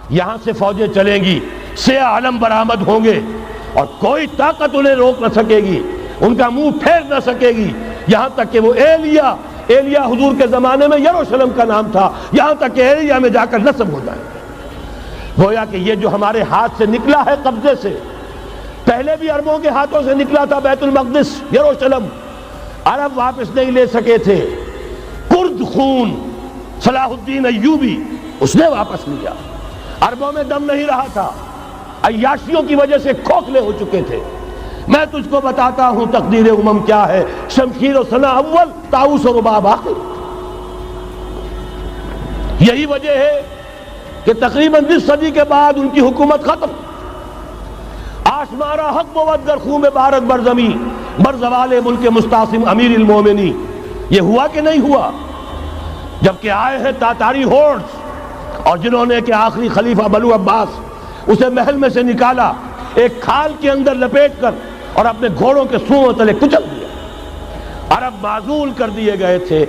یہاں سے فوجیں چلیں گی، سیاہ علم برآمد ہوں گے، اور کوئی طاقت انہیں روک نہ سکے گی، ان کا منہ پھیر نہ سکے گی، یہاں تک کہ وہ ایلیا حضور کے زمانے میں یروشلم کا نام تھا، یہاں تک کہ ایلیا میں جا کر نصب ہو جائے۔ گویا کہ یہ جو ہمارے ہاتھ سے نکلا ہے قبضے سے، پہلے بھی عربوں کے ہاتھوں سے نکلا تھا بیت المقدس، یروشلم، عرب واپس نہیں لے سکے تھے۔ کرد خون صلاح الدین ایوبی اس نے واپس لیا، عربوں میں دم نہیں رہا تھا، عیاشیوں کی وجہ سے کھوکھلے ہو چکے تھے۔ میں تجھ کو بتاتا ہوں تقدیر امم کیا ہے، شمشیر و سنا اول، طاؤس و رباب آخر۔ یہی وجہ ہے کہ تقریباً 20 صدی کے بعد ان کی حکومت ختم۔ آشمارا حق بود گر خون بارد بر زمین، بر زوال ملک مستعصم امیر المومنی۔ یہ ہوا کہ نہیں ہوا؟ جبکہ آئے ہیں تاتاری ہورڈز، اور جنہوں نے کہ آخری خلیفہ بنو عباس اسے محل میں سے نکالا، ایک کھال کے اندر لپیٹ کر، اور اپنے گھوڑوں کے سوؤں تلے کچل دیا۔ عرب معزول کر دیے گئے تھے،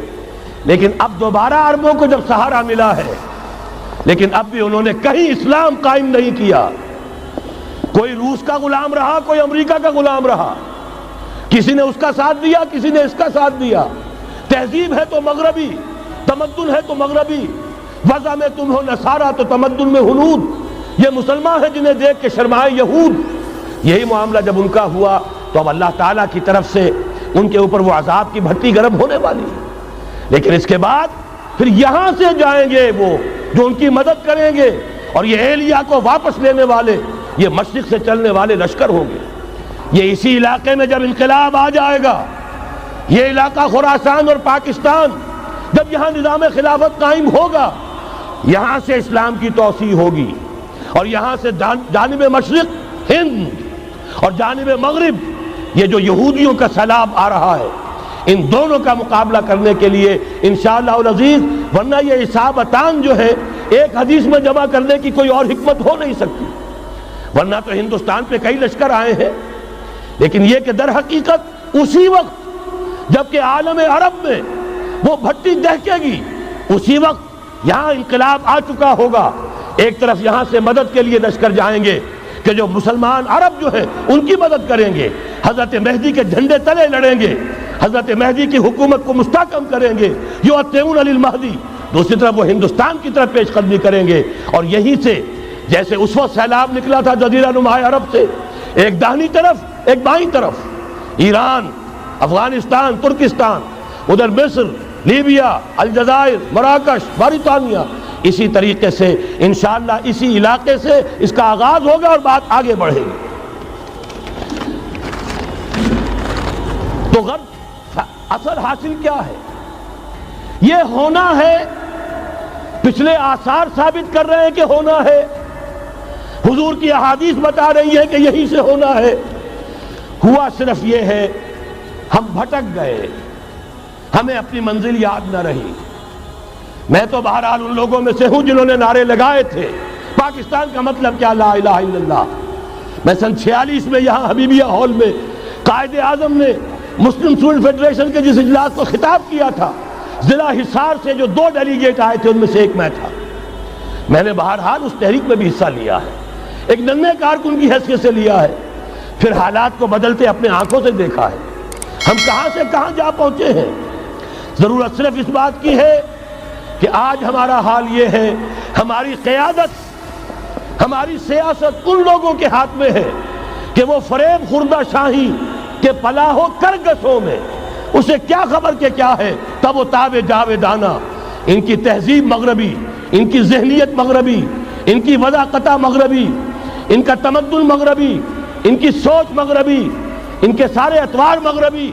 لیکن اب دوبارہ عربوں کو جب سہارا ملا ہے، لیکن اب بھی انہوں نے کہیں اسلام قائم نہیں کیا۔ کوئی روس کا غلام رہا، کوئی امریکہ کا غلام رہا، کسی نے اس کا ساتھ دیا، کسی نے اس کا ساتھ دیا۔ تہذیب ہے تو مغربی، تمدن ہے تو مغربی، وضع میں تم ہو نصارہ تو تمدن میں ہنود۔ یہ مسلمان ہیں جنہیں دیکھ کے شرمائے یہود۔ یہی معاملہ جب ان کا ہوا تو اب اللہ تعالیٰ کی طرف سے ان کے اوپر وہ عذاب کی بھٹی گرم ہونے والی ہے۔ لیکن اس کے بعد پھر یہاں سے جائیں گے وہ جو ان کی مدد کریں گے، اور یہ ایلیا کو واپس لینے والے یہ مشرق سے چلنے والے لشکر ہوں گے۔ یہ اسی علاقے میں جب انقلاب آ جائے گا، یہ علاقہ خراسان اور پاکستان، جب یہاں نظام خلافت قائم ہوگا، یہاں سے اسلام کی توسیع ہوگی، اور یہاں سے جانب مشرق ہند اور جانب مغرب یہ جو یہودیوں کا سیلاب آ رہا ہے، ان دونوں کا مقابلہ کرنے کے لیے انشاءاللہ العزیز، ورنہ یہ اصابتان جو ہے ایک حدیث میں جمع کرنے کی کوئی اور حکمت ہو نہیں سکتی، ورنہ تو ہندوستان پہ کئی لشکر آئے ہیں۔ لیکن یہ کہ در حقیقت اسی وقت جبکہ عالم عرب میں وہ بھٹی دہکے گی، اسی وقت یہاں انقلاب آ چکا ہوگا۔ ایک طرف یہاں سے مدد کے لیے لشکر جائیں گے کہ جو مسلمان عرب جو ہیں ان کی مدد کریں گے، حضرت مہدی کے جھنڈے تلے لڑیں گے، حضرت مہدی کی حکومت کو مستحکم کریں گے، یؤتون علی المہدی۔ دوسری طرف وہ ہندوستان کی طرف پیش قدمی کریں گے، اور یہیں سے جیسے اس وقت سیلاب نکلا تھا جزیرہ نما عرب سے، ایک داہنی طرف ایک بائیں طرف، ایران، افغانستان، ترکستان، ادھر مصر، لیبیا، الجزائر، مراکش، موریتانیہ، اسی طریقے سے انشاءاللہ اسی علاقے سے اس کا آغاز ہوگا اور بات آگے بڑھے گی۔ تو غرب اثر حاصل کیا ہے؟ یہ ہونا ہے، پچھلے آثار ثابت کر رہے ہیں کہ ہونا ہے، حضور کی احادیث بتا رہی ہے کہ یہی سے ہونا ہے۔ ہوا صرف یہ ہے ہم بھٹک گئے، ہمیں اپنی منزل یاد نہ رہی۔ میں تو بہرحال ان لوگوں میں سے ہوں جنہوں نے نعرے لگائے تھے پاکستان کا مطلب کیا، لا الہ الا اللہ۔ میں سن 46 میں یہاں حبیبیہ ہال میں قائد اعظم نے مسلم اسٹوڈنٹ فیڈریشن کے جس اجلاس کو خطاب کیا تھا، ضلع حصار سے جو 2 ڈیلیگیٹ آئے تھے ان میں سے ایک میں تھا۔ میں نے بہرحال اس تحریک میں بھی حصہ لیا ہے، ایک ننھے کارکن کی حیثیت سے لیا ہے، پھر حالات کو بدلتے اپنے آنکھوں سے دیکھا ہے، ہم کہاں سے کہاں جا پہنچے ہیں۔ ضرورت صرف اس بات کی ہے کہ آج ہمارا حال یہ ہے، ہماری قیادت، ہماری سیاست ان لوگوں کے ہاتھ میں ہے کہ وہ فریب خوردہ شاہی کے پلاح و کرگسوں میں اسے کیا خبر کہ کیا ہے، تب وہ تابع جاویدانہ، ان کی تہذیب مغربی، ان کی ذہنیت مغربی، ان کی وضاقتہ مغربی، ان کا تمدن مغربی، ان کی سوچ مغربی، ان کے سارے اطوار مغربی۔